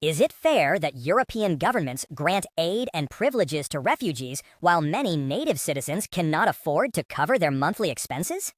Is it fair that European governments grant aid and privileges to refugees while many native citizens cannot afford to cover their monthly expenses?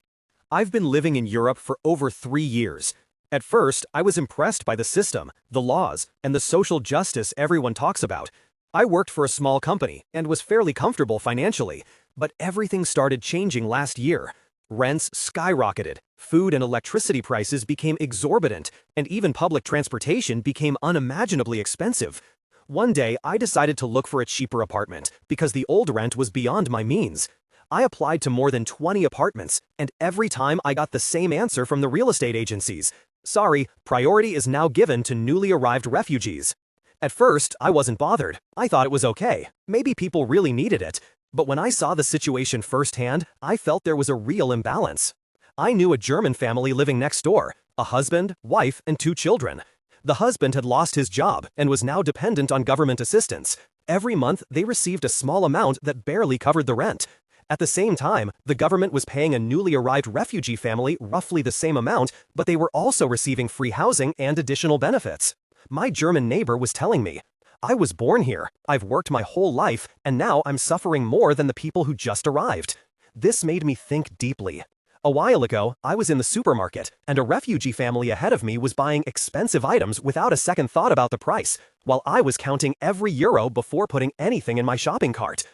I've been living in Europe for over 3 years. At first, I was impressed by the system, the laws, and the social justice everyone talks about. I worked for a small company and was fairly comfortable financially, but everything started changing last year. Rents skyrocketed, food and electricity prices became exorbitant, and even public transportation became unimaginably expensive. One day, I decided to look for a cheaper apartment because the old rent was beyond my means. I applied to more than 20 apartments, and every time I got the same answer from the real estate agencies. Sorry, priority is now given to newly arrived refugees. At first, I wasn't bothered. I thought it was okay. Maybe people really needed it. But when I saw the situation firsthand, I felt there was a real imbalance. I knew a German family living next door, a husband, wife, and 2 children. The husband had lost his job and was now dependent on government assistance. Every month, they received a small amount that barely covered the rent. At the same time, the government was paying a newly arrived refugee family roughly the same amount, but they were also receiving free housing and additional benefits. My German neighbor was telling me, I was born here, I've worked my whole life, and now I'm suffering more than the people who just arrived. This made me think deeply. A while ago, I was in the supermarket, and a refugee family ahead of me was buying expensive items without a second thought about the price, while I was counting every euro before putting anything in my shopping cart.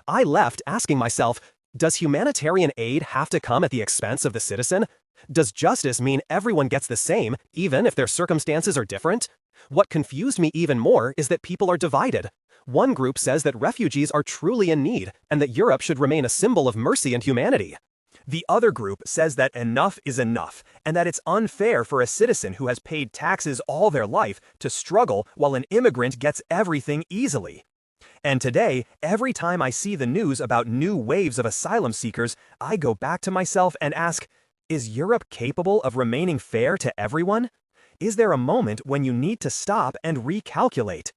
I left asking myself, does humanitarian aid have to come at the expense of the citizen? Does justice mean everyone gets the same, even if their circumstances are different? What confused me even more is that people are divided. One group says that refugees are truly in need and that Europe should remain a symbol of mercy and humanity. The other group says that enough is enough and that it's unfair for a citizen who has paid taxes all their life to struggle while an immigrant gets everything easily. And today, every time I see the news about new waves of asylum seekers, I go back to myself and ask, is Europe capable of remaining fair to everyone? Is there a moment when you need to stop and recalculate?